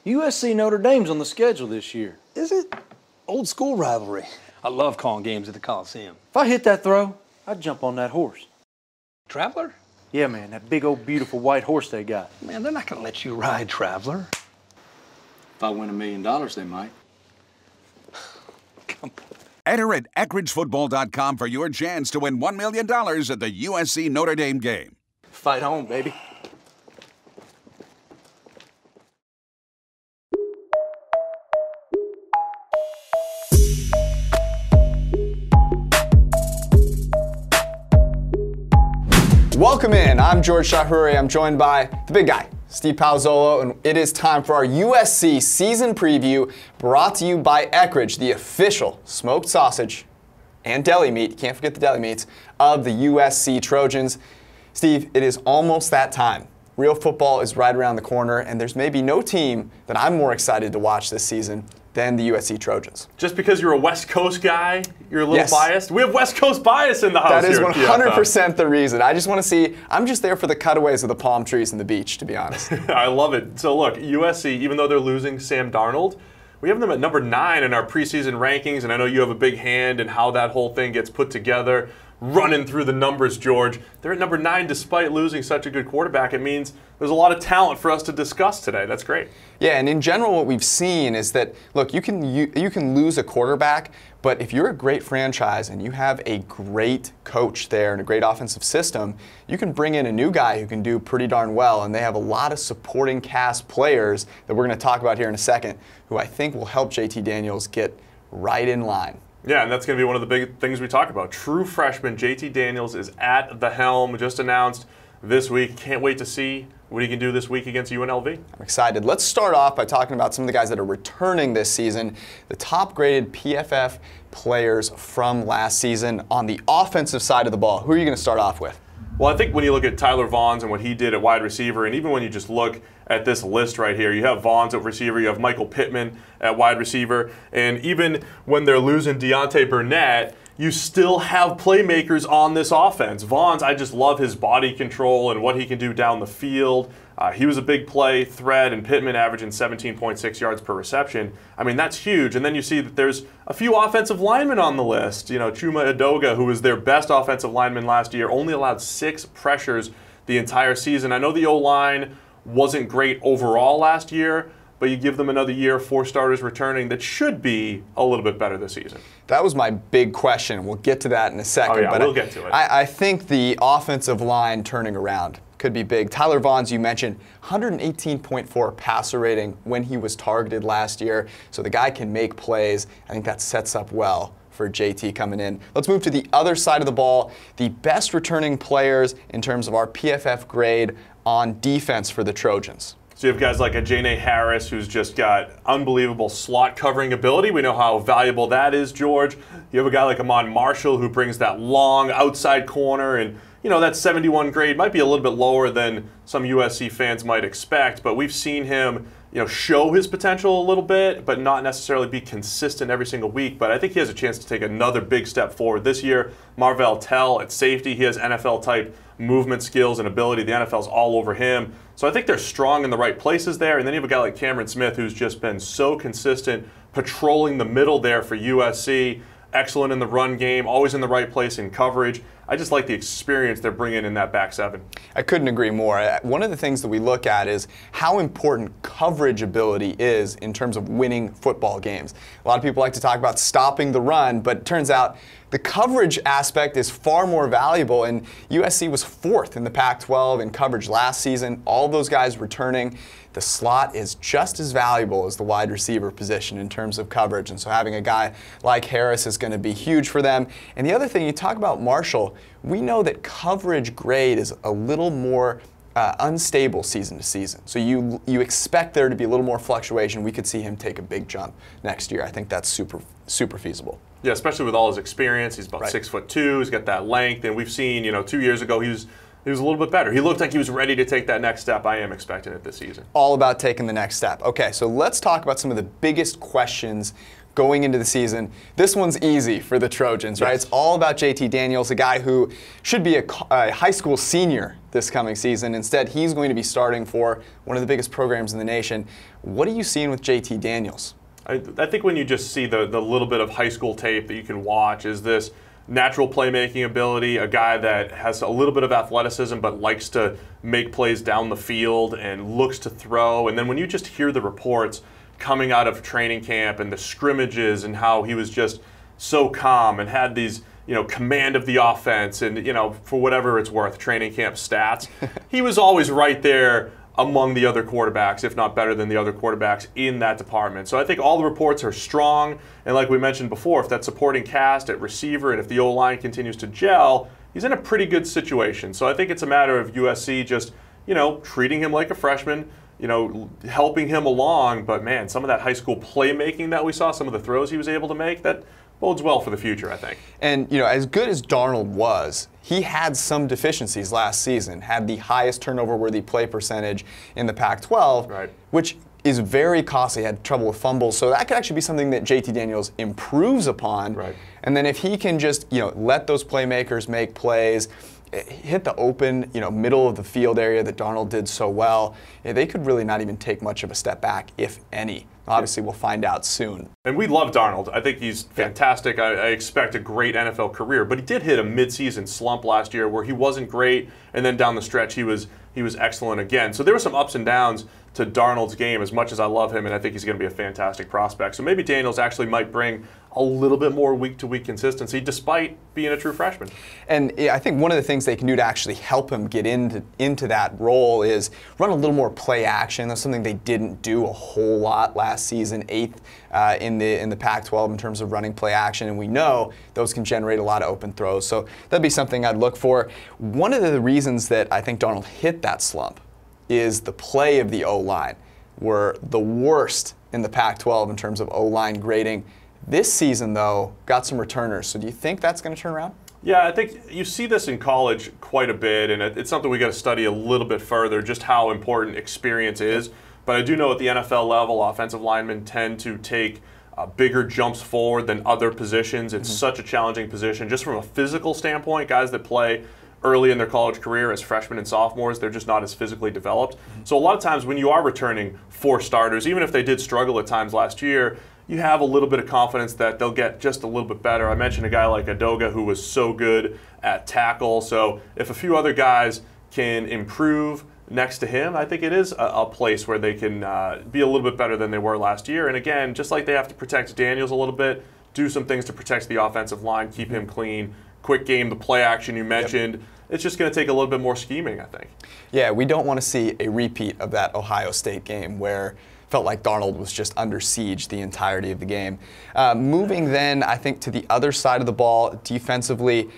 USC Notre Dame's on the schedule this year. Is it? Old school rivalry. I love calling games at the Coliseum. If I hit that throw, I'd jump on that horse. Traveler? Yeah, man, that big old beautiful white horse they got. Man, they're not going to let you ride Traveler. If I win $1 million, they might. Come on. Enter at EckridgeFootball.com for your chance to win $1 million at the USC Notre Dame game. Fight home, baby. Welcome in. I'm George Chahrouri. I'm joined by the big guy, Steve Palazzolo, and it is time for our USC season preview brought to you by Eckridge, the official smoked sausage and deli meat, you can't forget the deli meats, of the USC Trojans. Steve, it is almost that time. Real football is right around the corner, and there's maybe no team that I'm more excited to watch this season than the USC Trojans. Just because you're a West Coast guy, you're a little Yes. biased? We have West Coast bias in the house. That is here at 100% the reason. I just want to see, I'm just there for the cutaways of the palm trees and the beach, to be honest. I love it. So look, USC, even though they're losing Sam Darnold, we have them at number 9 in our preseason rankings, and I know you have a big hand in how that whole thing gets put together. Running through the numbers, George. They're at number 9 despite losing such a good quarterback. It means there's a lot of talent for us to discuss today. That's great. Yeah, and in general what we've seen is that, look, you can lose a quarterback, but if you're a great franchise and you have a great coach there and a great offensive system, you can bring in a new guy who can do pretty darn well, and they have a lot of supporting cast players that we're going to talk about here in a second who I think will help JT Daniels get right in line. Yeah, and that's going to be one of the big things we talk about. True freshman JT Daniels is at the helm, just announced this week. Can't wait to see what he can do this week against UNLV. I'm excited. Let's start off by talking about some of the guys that are returning this season, the top-graded PFF players from last season on the offensive side of the ball. Who are you going to start off with? Well, I think when you look at Tyler Vaughns and what he did at wide receiver, and even when you just look at this list right here, you have Vaughns at receiver, you have Michael Pittman at wide receiver, and even when they're losing Deontay Burnett, you still have playmakers on this offense. Vaughns, I just love his body control and what he can do down the field. He was a big play threat, and Pittman averaging 17.6 yards per reception. I mean, that's huge. And then you see that there's a few offensive linemen on the list. You know, Chuma Edoga, who was their best offensive lineman last year, only allowed 6 pressures the entire season. I know the O-line wasn't great overall last year, but you give them another year, 4 starters returning, that should be a little bit better this season. That was my big question. We'll get to that in a second. Oh, yeah, but we'll get to it. I think the offensive line turning around could be big. Tyler Vaughns, you mentioned, 118.4 passer rating when he was targeted last year. So the guy can make plays. I think that sets up well for JT coming in. Let's move to the other side of the ball. The best returning players in terms of our PFF grade on defense for the Trojans. So you have guys like Ajene Harris, who's just got unbelievable slot covering ability. We know how valuable that is, George. You have a guy like Amon Marshall, who brings that long outside corner, and you know that 71 grade might be a little bit lower than some USC fans might expect, but we've seen him, you know, show his potential a little bit, but not necessarily be consistent every single week. But I think he has a chance to take another big step forward this year. Marvell Tell at safety, he has NFL-type movement skills and ability. The NFL's all over him. So I think they're strong in the right places there. And then you have a guy like Cameron Smith, who's just been so consistent, patrolling the middle there for USC. Excellent in the run game, always in the right place in coverage. I just like the experience they're bringing in that back 7. I couldn't agree more. One of the things that we look at is how important coverage ability is in terms of winning football games. A lot of people like to talk about stopping the run, but it turns out the coverage aspect is far more valuable, and USC was 4th in the Pac-12 in coverage last season. All those guys returning. The slot is just as valuable as the wide receiver position in terms of coverage, and so having a guy like Harris is going to be huge for them. And the other thing, you talk about Marshall, we know that coverage grade is a little more unstable season to season. So you expect there to be a little more fluctuation. We could see him take a big jump next year. I think that's super feasible. Yeah, especially with all his experience. He's about 6'2". He's got that length, and we've seen, you know, 2 years ago he was a little bit better. He looked like he was ready to take that next step. I am expecting it this season. All about taking the next step. Okay, so let's talk about some of the biggest questions going into the season. This one's easy for the Trojans, right? Yes. It's all about JT Daniels, a guy who should be a high school senior this coming season. Instead, he's going to be starting for one of the biggest programs in the nation. What are you seeing with JT Daniels? I think when you just see the little bit of high school tape that you can watch is this natural playmaking ability, a guy that has a little bit of athleticism but likes to make plays down the field and looks to throw. And then when you just hear the reports coming out of training camp and the scrimmages and how he was just so calm and had these, command of the offense and, for whatever it's worth, training camp stats, he was always right there among the other quarterbacks, if not better than the other quarterbacks in that department. So I think all the reports are strong, and like we mentioned before, if that supporting cast at receiver and if the O-line continues to gel, he's in a pretty good situation. So I think it's a matter of USC just, treating him like a freshman, helping him along. But man, some of that high school playmaking that we saw, some of the throws he was able to make, that bodes well for the future, I think. And, as good as Darnold was, he had some deficiencies last season, had the highest turnover-worthy play percentage in the Pac-12, right, which is very costly, had trouble with fumbles. So that could actually be something that JT Daniels improves upon. Right. And then if he can just, let those playmakers make plays, hit the open, middle of the field area that Darnold did so well, they could really not even take much of a step back, if any. Obviously, we'll find out soon. And we love Darnold. I think he's fantastic. I expect a great NFL career. But he did hit a midseason slump last year where he wasn't great, and then down the stretch he was excellent again. So there were some ups and downs to Darnold's game, as much as I love him, and I think he's going to be a fantastic prospect. So maybe Daniels actually might bring a little bit more week-to-week consistency despite being a true freshman. And I think one of the things they can do to actually help him get into that role is run a little more play action. That's something they didn't do a whole lot last season, 8th in the Pac-12 in terms of running play action, and we know those can generate a lot of open throws. So that'd be something I'd look for. One of the reasons that I think Darnold hit that slump is the play of the O-line. Were the worst in the Pac-12 in terms of O-line grading. This season, though, got some returners. So do you think that's going to turn around? Yeah, I think you see this in college quite a bit, and it's something we got to study a little bit further, just how important experience is. But I do know at the NFL level, offensive linemen tend to take bigger jumps forward than other positions. It's such a challenging position. Just from a physical standpoint, guys that play early in their college career as freshmen and sophomores, they're just not as physically developed. So a lot of times when you are returning 4 starters, even if they did struggle at times last year, you have a little bit of confidence that they'll get just a little bit better. I mentioned a guy like Edoga who was so good at tackle. So if a few other guys can improve next to him, I think it is a place where they can be a little bit better than they were last year. And again, just like they have to protect Daniels a little bit, do some things to protect the offensive line, keep him clean. Quick game, the play action you mentioned. Yep. It's just going to take a little bit more scheming, I think. Yeah, we don't want to see a repeat of that Ohio State game where it felt like Darnold was just under siege the entirety of the game. Moving then, I think, to the other side of the ball, defensively,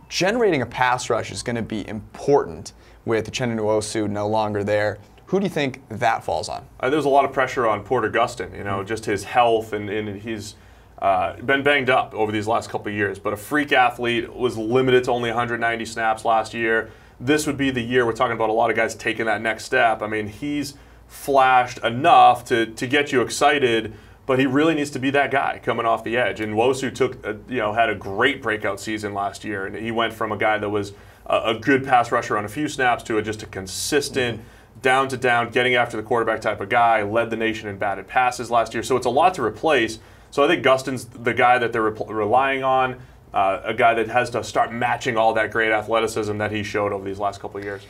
generating a pass rush is going to be important with Uchenna Nwosu no longer there. Who do you think that falls on? There's a lot of pressure on Porter Gustin, just his health, and he's been banged up over these last couple of years, but a freak athlete, was limited to only 190 snaps last year. This would be the year we're talking about a lot of guys taking that next step. I mean, he's flashed enough to get you excited, but he really needs to be that guy coming off the edge. And Nwosu had a great breakout season last year, and he went from a guy that was a good pass rusher on a few snaps to just a consistent down to down, getting after the quarterback type of guy, led the nation in batted passes last year. So it's a lot to replace. So I think Gustin's the guy that they're relying on, a guy that has to start matching all that great athleticism that he showed over these last couple of years.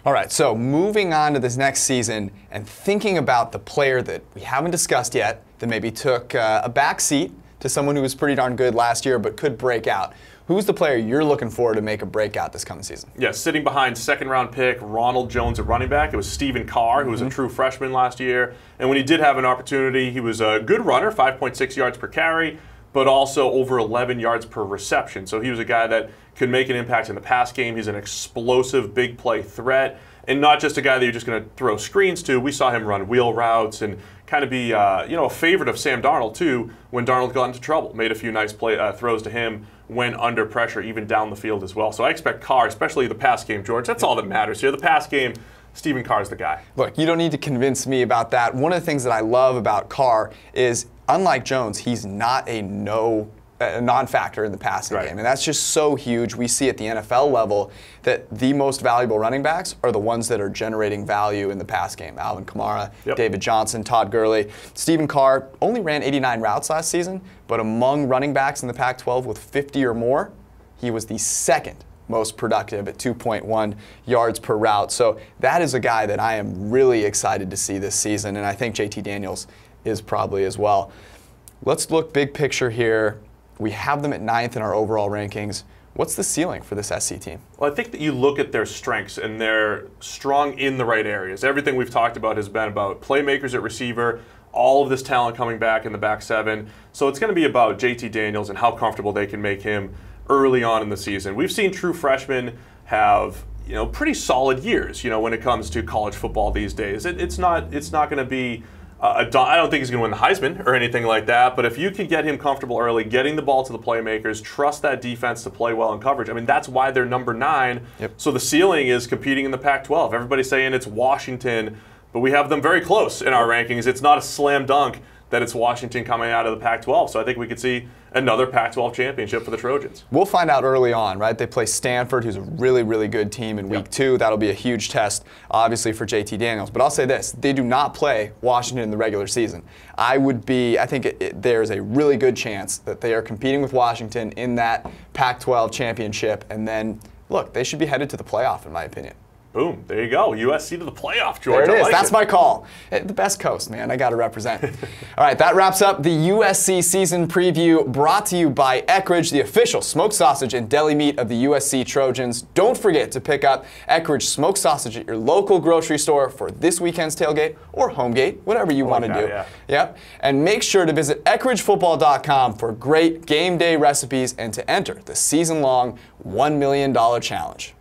All right, so moving on to this next season and thinking about the player that we haven't discussed yet that maybe took a back seat to someone who was pretty darn good last year but could break out. Who's the player you're looking for to make a breakout this coming season? Yeah, sitting behind second-round pick Ronald Jones at running back. It was Stephen Carr, who was a true freshman last year. And when he did have an opportunity, he was a good runner, 5.6 yards per carry, but also over 11 yards per reception. So he was a guy that could make an impact in the pass game. He's an explosive, big play threat, and not just a guy that you're just going to throw screens to. We saw him run wheel routes and kind of be a favorite of Sam Darnold, too, when Darnold got into trouble. Made a few nice throws to him when under pressure, even down the field as well. So I expect Carr, especially the pass game, George. That's all that matters here. The pass game, Stephen Carr's the guy. Look, you don't need to convince me about that. One of the things that I love about Carr is, unlike Jones, he's not a no a non-factor in the passing Right. game. And that's just so huge. We see at the NFL level that the most valuable running backs are the ones that are generating value in the pass game. Alvin Kamara, Yep. David Johnson, Todd Gurley. Stephen Carr only ran 89 routes last season, but among running backs in the Pac-12 with 50 or more, he was the second most productive at 2.1 yards per route. So that is a guy that I am really excited to see this season, and I think JT Daniels is probably as well. Let's look big picture here. We have them at 9th in our overall rankings. What's the ceiling for this SC team? Well, I think that you look at their strengths, and they're strong in the right areas. Everything we've talked about has been about playmakers at receiver, all of this talent coming back in the back seven. So it's going to be about JT Daniels and how comfortable they can make him early on in the season. We've seen true freshmen have, pretty solid years, when it comes to college football these days. It's not going to be I don't think he's going to win the Heisman or anything like that, but if you can get him comfortable early, getting the ball to the playmakers, trust that defense to play well in coverage. I mean, that's why they're number 9. Yep. So the ceiling is competing in the Pac-12. Everybody's saying it's Washington, but we have them very close in our rankings. It's not a slam dunk that it's Washington coming out of the Pac-12. So I think we could see another Pac-12 championship for the Trojans. We'll find out early on, right? They play Stanford, who's a really, really good team in week 2. That'll be a huge test, obviously, for JT Daniels. But I'll say this, they do not play Washington in the regular season. I think there's a really good chance that they are competing with Washington in that Pac-12 championship. And then, look, they should be headed to the playoff, in my opinion. Boom, there you go. USC to the playoff, George. There it is. Like That's my call. The best coast, man. I got to represent. All right, that wraps up the USC season preview brought to you by Eckridge, the official smoked sausage and deli meat of the USC Trojans. Don't forget to pick up Eckridge smoked sausage at your local grocery store for this weekend's tailgate or homegate, whatever you want to do. Yeah. Yep. And make sure to visit EckridgeFootball.com for great game day recipes and to enter the season-long $1 million challenge.